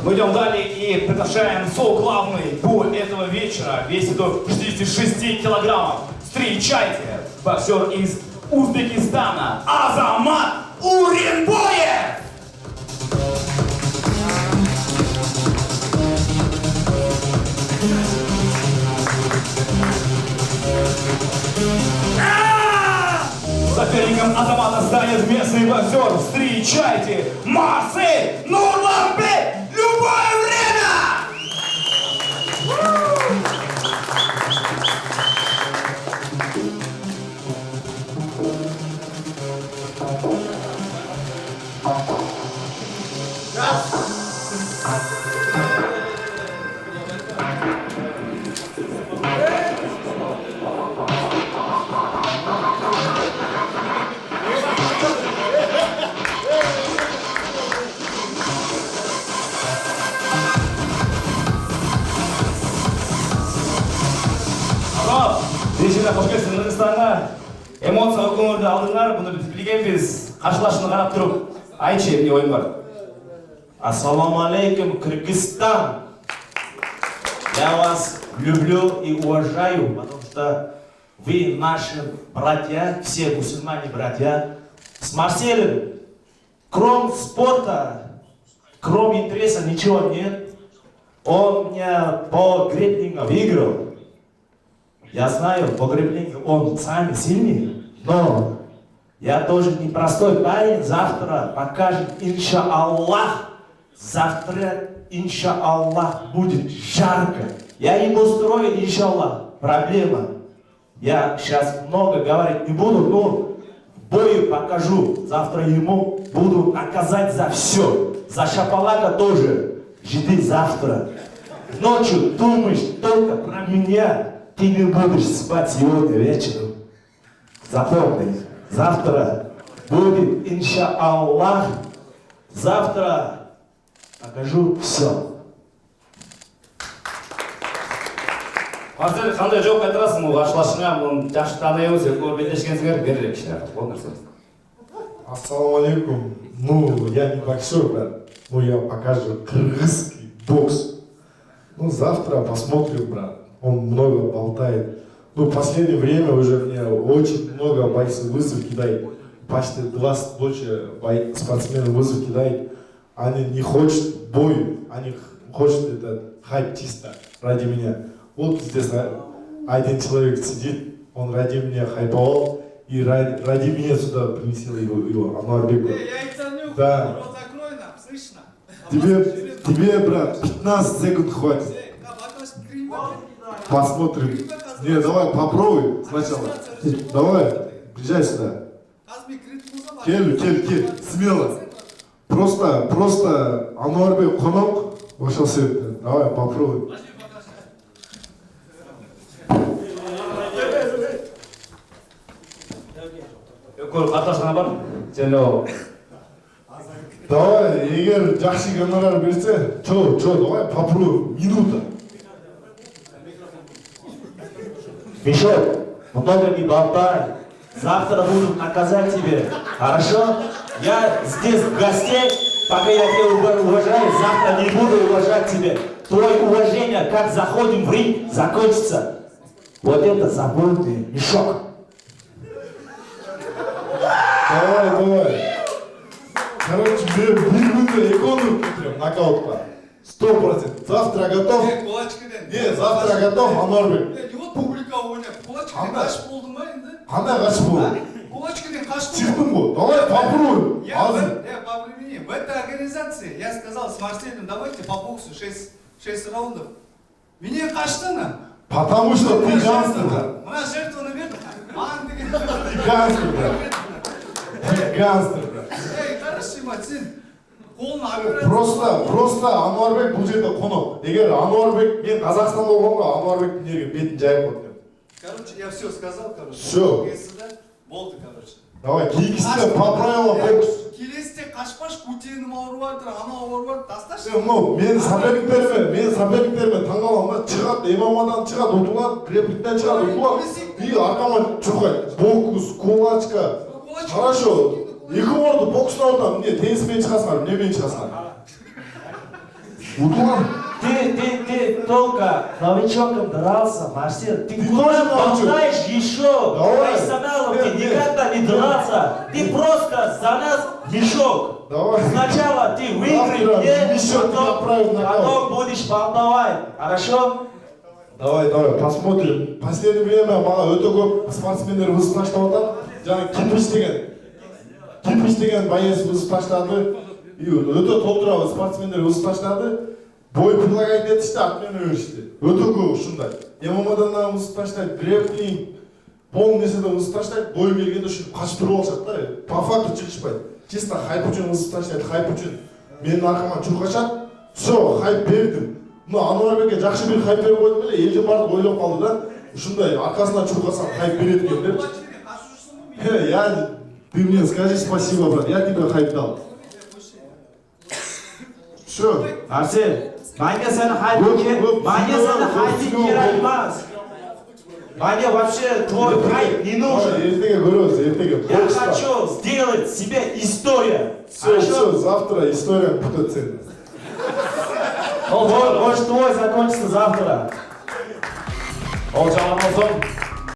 Мы идем далее и приглашаем сол главный по этого вечера. Весит до 66 килограммов. Встречайте, боксер из Узбекистана Азамат Уренбоев! Соперником Азамата станет местный боксер. Встречайте, Марсель Нурланбек! Любое время! Режимде қош келіпсіз Нұрстанға. Эмоция көңілді алдыңдар, бұны біз білгенбіз. Қарсыласына қарап тұрып, айтшы, не ойын бар? Ассаламу алейкум, Кыргызстан! Я вас люблю и уважаю, потому что вы наши братья, все мусульмане братья. С Марселем, кроме спорта, кроме интереса ничего нет. Он меня по греплингу выиграл. Я знаю, по греплингу он самый сильный, но я тоже непростой парень. Завтра покажет, иншаллах. Завтра, иншаллах, будет жарко. Я ему строю, иншаллах. Проблема. Я сейчас много говорить не буду, но в бою покажу. Завтра ему буду наказать за все. За шапалака тоже. Жди завтра. Ночью думаешь только про меня. Ты не будешь спать сегодня вечером. Запомни. Завтра будет, иншаллах. Завтра покажу все. Марсель, қандай жауап қайтарасың ол қарсыласыңа? Бұны жақсы танимыз, көріп белдескенсіңдер, берірек кішкене. Ол нәрсе. Ассаламу алейкум. Ну, я не боксер, брат. Ну, я покажу кыргызский бокс. Ну, завтра посмотрим, брат. Он много болтает. Ну, в последнее время уже мне очень много бойцов вызов кидает. Почти 20 больше спортсменов вызов кидает. Они не хотят бой, они хотят этот хайп чисто ради меня. Вот здесь один человек сидит, он ради меня хайповал и ради меня сюда принесил его Ануарбеку. Да. Рот закрой нам, слышно? Тебе, брат, 15 секунд хватит. Посмотрим. Не, давай попробуй сначала. Давай, приезжай сюда. Кел, смело. Просто Ануарбек конок вошел свет. Давай, попробуй. Қатасына бар? Сені Давай, егер жақсы гонорар берсе, давай попробуй. Минута. Мишель, много не болтай. Завтра буду наказать тебе. Хорошо? Я здесь гостей, пока я тебя уважаю, завтра не буду уважать тебя. Твое уважение, как заходим в ринг, закончится. Вот это забудьте, мешок. Давай. Короче, мы экономим прям нокаутка. 100%. Завтра готов? Не, завтра готов, Ануарбек. Вот публика ойнап, кулачкіден қашып болдың ба енді? Қандай қашып болды? Кулачкіден қашып Чықтым ғой. Давай попробуй. По времени, в этой организации я сказал с Марселем, давайте по боксу 6 раундов. Мне қашты на. Потому что ты гангстер. Мына жертваны берді. Маған деген. Ты гангстер, брат. Ты гангстер, брат. Эй, хороший мать, сен қолын операция. Просто Ануарбек бұл жерде қонақ. Егер Ануарбек, мен Қазақстанда болғанға Ануарбек неге бетін жайып отыр. Короче, я все сказал, короче. Все. Болды, короче. Давай, кейкісті по правилам бокс. Келесте қашпаш, көтенім ауырып жатыр, анау ауырып жатыр, тасташы. Менің соперниктеріме таңғаламын да, шығады, ММАдан шығады, ұтылады, грепликтен шығады, ұтылады. И арқама чұрқайды. Бокс, кулачка. Хорошо. Екі орды боксына отам, не, тенниспен шығасыңар, немен шығасыңар? Утлам. Ты только новичоком дрался, Марсель. Ты Ты куда тоже новичок? болтаешь еще? Давай. Профессионалом Нет, ты нет. никогда не дрался. Ты просто за нас мешок. Давай. Сначала ты выиграй Завтра мне, мешок направь на потом будешь болтовать. Хорошо? Давай, посмотрим. Последнее время маған өте көп спортсмендер вызов таштап атат. Жаңа Киприч деген боец вызов таштады. И өте толтыра спортсмендер вызов таштады. Бой предлагать етішті, отмена берішті. Өте көп ушундай. ММАдан да вызов таштайды, грэпплинг, полный неседен вызов таштайды. Бой келгенде ушинтип качып туруп алышат да. По факту чыгышпайт. Чисто хайп үчүн вызов таштайды, хайп үчүн. Менин аркаман чуркашат. Все, хайп бердим. Ануарбекке жакшы бир хайп берип койдум эле, элдин баардыгы ойлоп калды да. Ушундай аркасынан чуркасам хайп берет экен деп. Ты мне скажи спасибо, брат. Я тебе хайп дал. Все. Marсель, manga seni haydi kerak emas. Manga вообще твой хайп не нужен. Эртеге көрөбүз, эртеге. Я хочу сделать себе историю. Все, завтра история будет ценна. Может твой закончится завтра. Ол жағынан